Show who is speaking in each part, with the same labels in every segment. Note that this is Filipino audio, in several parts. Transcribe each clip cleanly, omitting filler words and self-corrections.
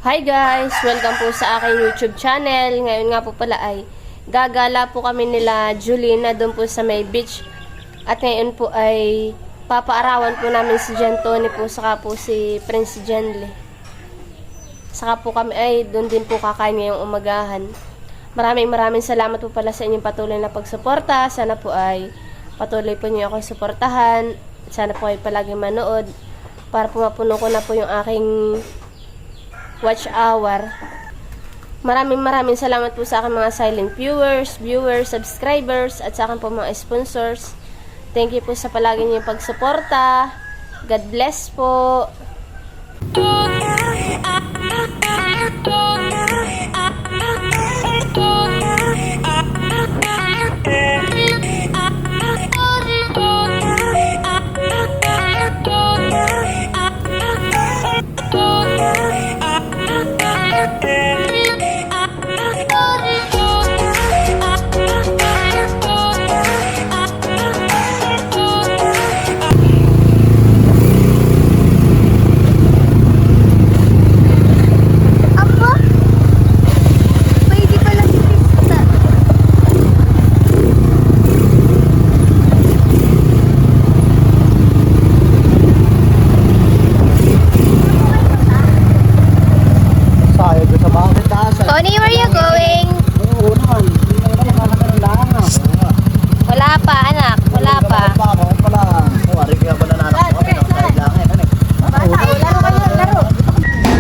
Speaker 1: Hi guys! Welcome po sa aking YouTube channel. Ngayon nga po pala ay gagala po kami nila Julina doon po sa may beach. At ngayon po ay papaarawan po namin si Jen Tony po saka po si Prince Jenly. Saka po kami ay doon din po kakain ngayong umagahan. Maraming salamat po pala sa inyong patuloy na pagsuporta. Sana po ay patuloy po niyo ako suportahan. Sana po ay palagi manood para po mapuno ko na po yung aking watch hour. Maraming salamat po sa aking mga silent viewers, subscribers, at sa aking po mga sponsors. Thank you po sa palagi niyong pagsuporta. God bless po.
Speaker 2: Tony, where you going? Wala pa, anak. Wala pa.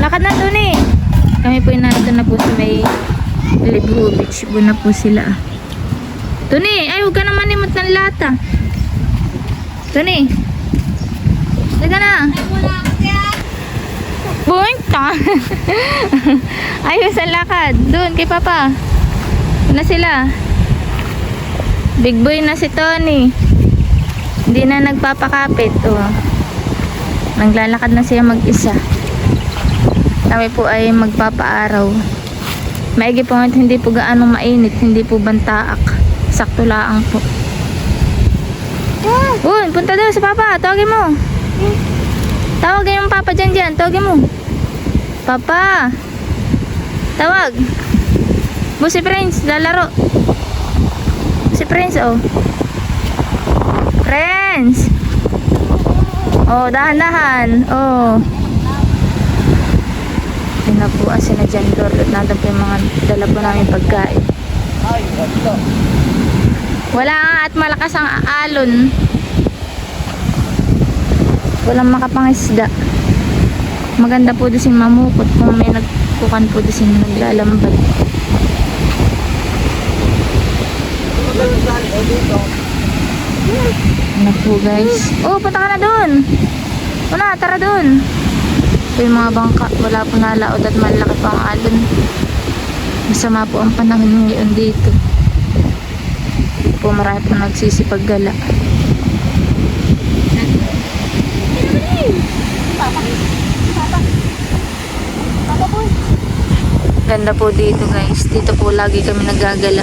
Speaker 2: Lakad na dun eh. Kami po nandun na po sa may Libhu Beach. Ibo na po sila. Tony, ay huwag ka naman imot ng lata. Tony. Laga na. Punta. Ayos ang lakad. Doon kay Papa. Na sila. Big boy na si Tony. Hindi na nagpapakapit. Oh. Naglalakad na siya mag-isa. Kami po ay magpapaaraw. Maigi po ngayon, hindi po gaano mainit. Hindi po bantaak. Sakto laang po. Uy, punta daw si Papa. Tawagin mo. Tawagin yung Papa dyan. Tawagin mo. Papa. Tawag. Bu si Prince, lalaro. Si Prince, oh. Prince. Oh, dahan-dahan. Oh. Pinapuan sila dyan, Lord. At nandun po yung mga dala po namin pagkain. Wala nga at malakas ang alon. Walang makapangisda. Maganda po doon sing mamukot kung may nagkukan po doon sing naglalambat. Ano po guys? Oh, punta ka na doon. Una, tara doon. Ito yung mga bangka. Wala po nalaod at malaki pa ang alon. Masama po ang panahon ngayon dito. Po marami po nagsisipaggala. Ganda po dito guys. Dito po lagi kami nagagala.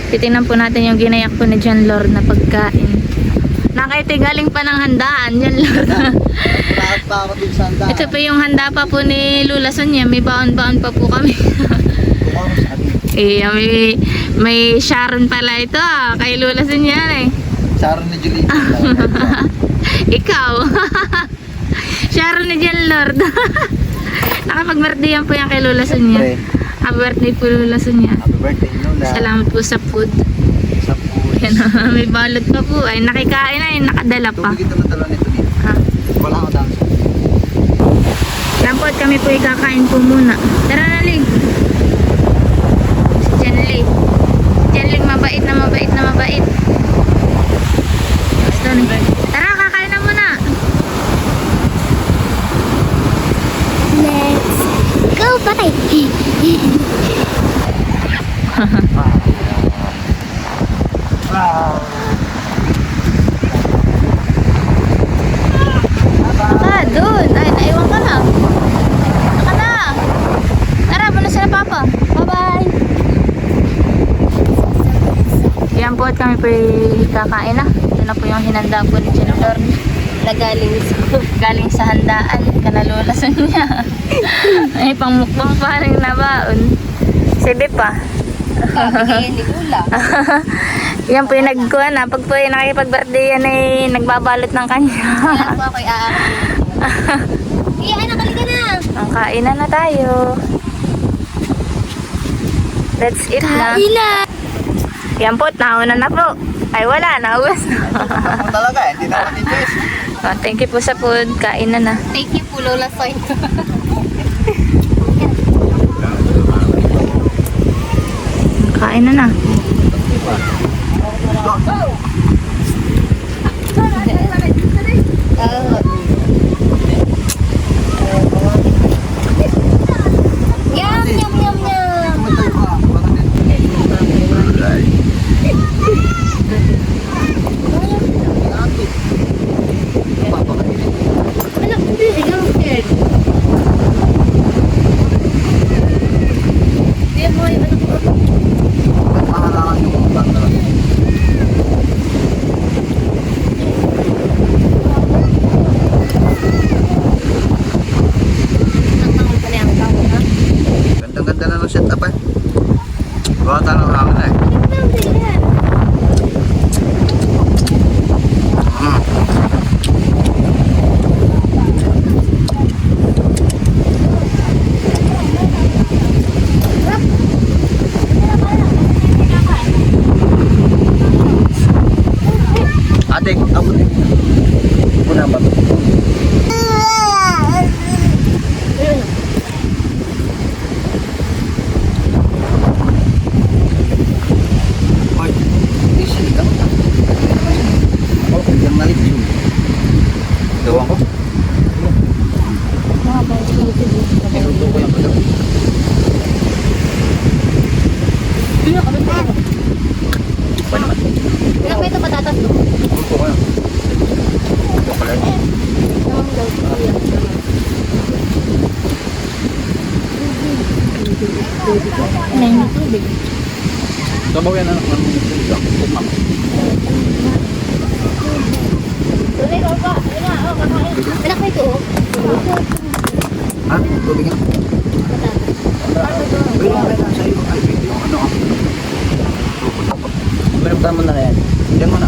Speaker 2: Titingnan po natin yung ginayak po ni John Lord na pagkain. Nakaitingaling pa ng handaan John Lord. Ito pa yung handa pa po ni Lula Sonia. May baon-baon pa po kami. may Sharon pala ito kay Lula Sonia eh.
Speaker 3: Sharon ni Julie.
Speaker 2: Ikaw. Sharon ni John Lord. Nakapag-birthday yan po yan kay Lula Sonia. Happy birthday po Lula Sonia.
Speaker 3: Happy birthday Lola.
Speaker 2: Salamat po sa food.
Speaker 3: Sa food.
Speaker 2: Yan, may balot pa po. Ay nakikain na, nakadala pa.
Speaker 3: Tubig ito na dala nito dito.
Speaker 2: Ha?
Speaker 3: Wala ako dami.
Speaker 2: Yan po at kami po ikakain po muna. Tara na Ling. Si Jenly. Jenly mabait na mabait. Gusto ni. Tara, kakain na muna.
Speaker 4: Let's go, bye.
Speaker 2: Doon. Ay, naiwan ka na. Saka na. Tara, muna sila Papa. kakain na. Ito na po yung hinanda po ni Jennifer. Galing sa handaan. Kanalulasan niya. Ay, pangmukbang pa rin na baon. Sibi pa.
Speaker 1: Bigyan ni Ula.
Speaker 2: Yan po yung nagkuhan na. Pag po yung nakikipag-birthday yan ay nagbabalot ng kanya.
Speaker 1: Kaya po ako'y aakin. Anak, halika na.
Speaker 2: Ang kainan na tayo. Let's eat na. Yan po, nauna na po. Ay wala, nauwas na.
Speaker 3: Ako talaga, hindi na ako dito.
Speaker 2: Oh, thank you po sa food. Kain na na.
Speaker 1: Thank you po, Lola Soy.
Speaker 2: Kain na na.
Speaker 1: Yum, yum, yum, yum. Anak, hindi. Ikaw, scared. Hindi mo yung anak ko.
Speaker 3: Mahalangan yung mga bata.
Speaker 1: Nagtangon pa niya ang tao, ha?
Speaker 3: Ganda-ganda na ng setup eh. Gawa tayo ng hangin eh. Ate, ako din. Muna ba? Hoy, isi ka. Ako, yung nalit yun. Gawa ko. Ikuto ko yung pagkakas. Pa naman.
Speaker 1: Ilang may ito patatas to?
Speaker 3: Ikuto ko yun. Ito pala yun. Sabaw yan anak ng kumam.
Speaker 1: Anak may ito, oh.
Speaker 3: Ha? Tubig yan? Pero okay na sa'yo. Ay, wait, yung ano ah. Pero tama na yan. Diyan mo na.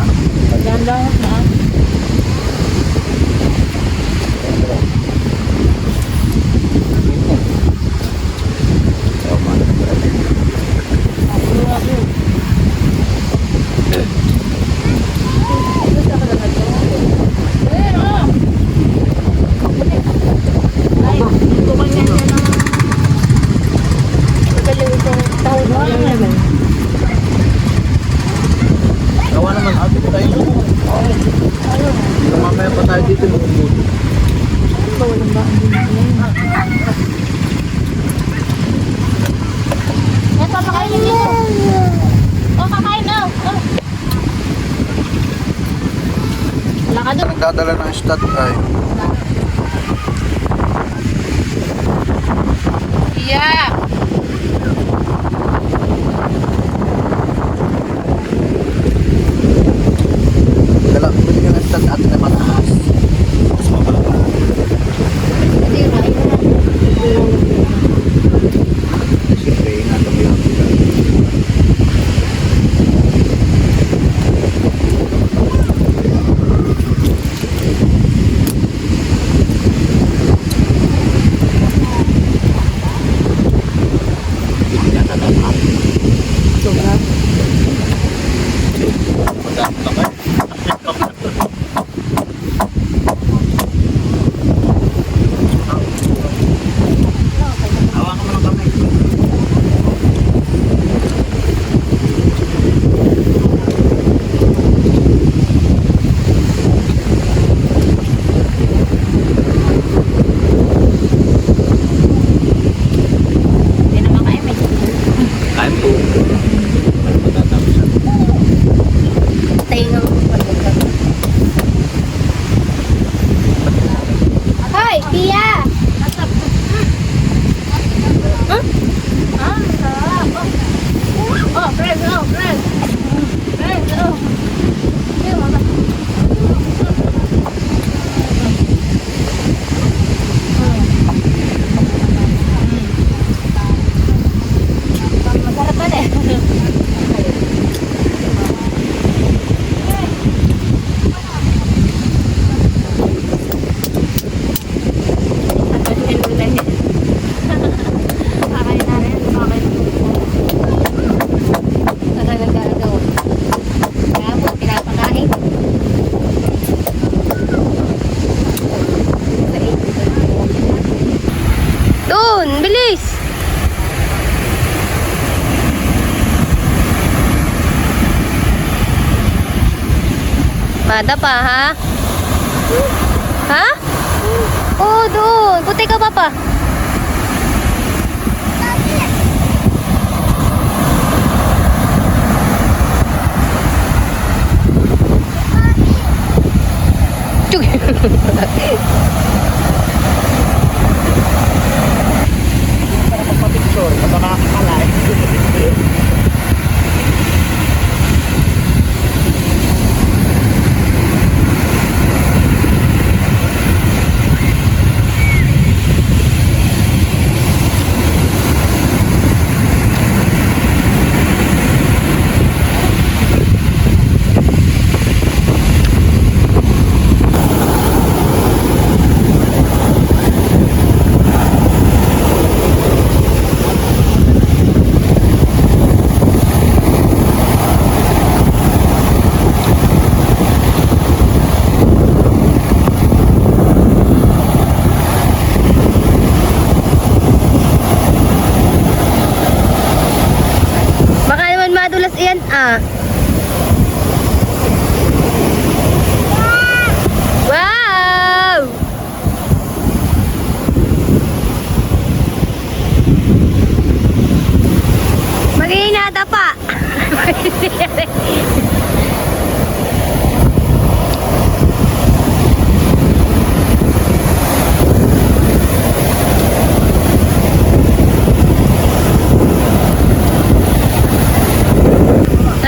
Speaker 3: Gawa naman, ate ko tayo. Mamaya pa tayo dito magbubuto.
Speaker 1: Yan, papakain niyo dito. Oh, kakain na. Oh. Wala ka doon.
Speaker 3: Nagdadala ng stat ay.
Speaker 1: Yeah.
Speaker 3: Dala, bili ka ng stat at na mataas. Mas mabala pa.
Speaker 1: Hindi, kain na.
Speaker 3: Siyempre, ingatan mo yung bigat.
Speaker 1: madapa, ha? Ha? Oo, doon. Puti ka, Papa. Chug.
Speaker 3: Para magpa-picture, baka makakalay.
Speaker 1: Baka naman madulas iyan, ah. Wow! Mag-iinata pa.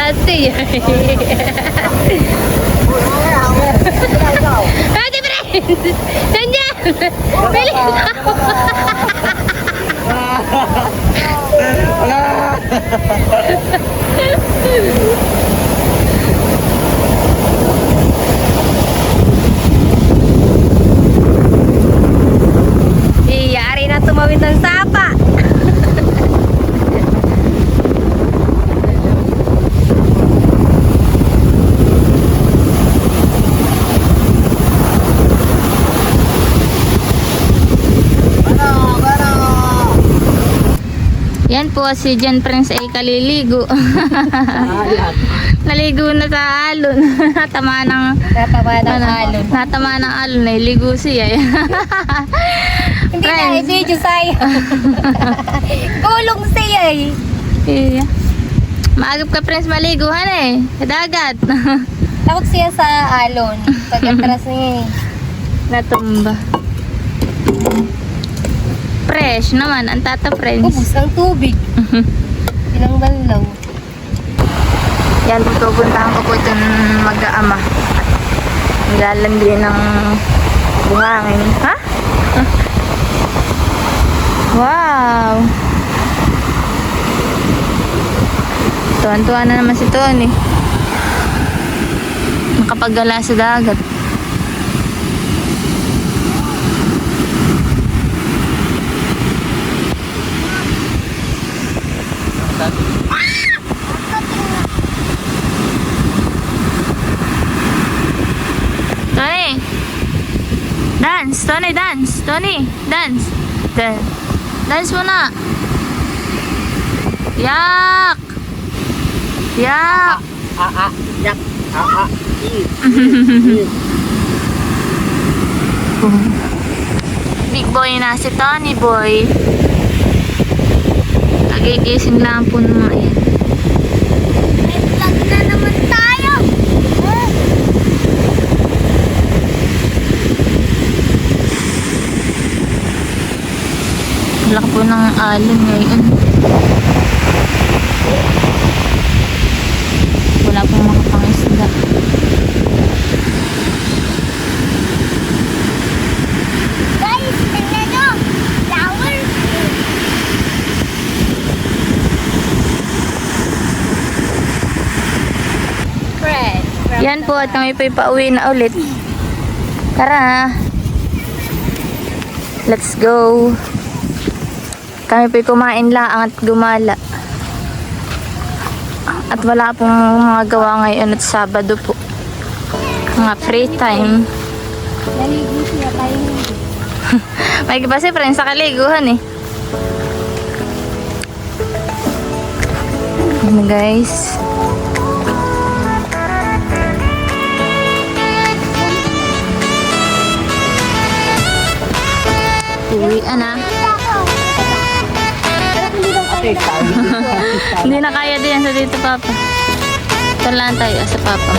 Speaker 1: Ate. Ate, friend! Nandiyan! Bilis ako! Iyari na tumawid ng sapa!
Speaker 2: Yan po si Jan Prince ay kaliligo. Naligo na sa alon. Natama ng
Speaker 1: Natama ng alon.
Speaker 2: Natama ng alon. Naligo siya.
Speaker 1: Hindi na,
Speaker 2: Friends.
Speaker 1: i-video sa'yo. Gulong siya eh.
Speaker 2: Yeah. Maagap ka, Prince, maliguhan eh. Sa dagat.
Speaker 1: Takot siya sa alon. Pag-atras niya eh.
Speaker 2: Natumba. Fresh naman, ang tata, Prince.
Speaker 1: Ubus ng tubig. Ilang banlaw.
Speaker 2: Yan, pupuntahan ko po itong mag-aama. Nilalandi ng buhangin. Ha? Wow! Tuwan-tuwa na naman si Tony. Nakapaggala sa dagat. Tony! Dance! Tony, dance! Tony, dance! Dance mo na! Yak! Yak!
Speaker 3: Yak.
Speaker 2: Big boy na si Tony boy. Nagigising lang po ng mga yan.
Speaker 1: May vlog na naman tayo.
Speaker 2: Laki po ng alon ngayon. Wala pong makapangisda.
Speaker 1: Guys, tingnan nyo. Flower. Fred.
Speaker 2: Yan po at kami po pauwi na ulit. Tara. Let's go. Kami po kumain lang at gumala. At wala pong mga gawa ngayon at Sabado po. Mga free time.
Speaker 1: Naligo siya tayo.
Speaker 2: May iba si friends sa kaliguhan eh. Ano guys? Ana? Hindi na kaya din sa dito, Papa. Ito lang tayo sa Papa.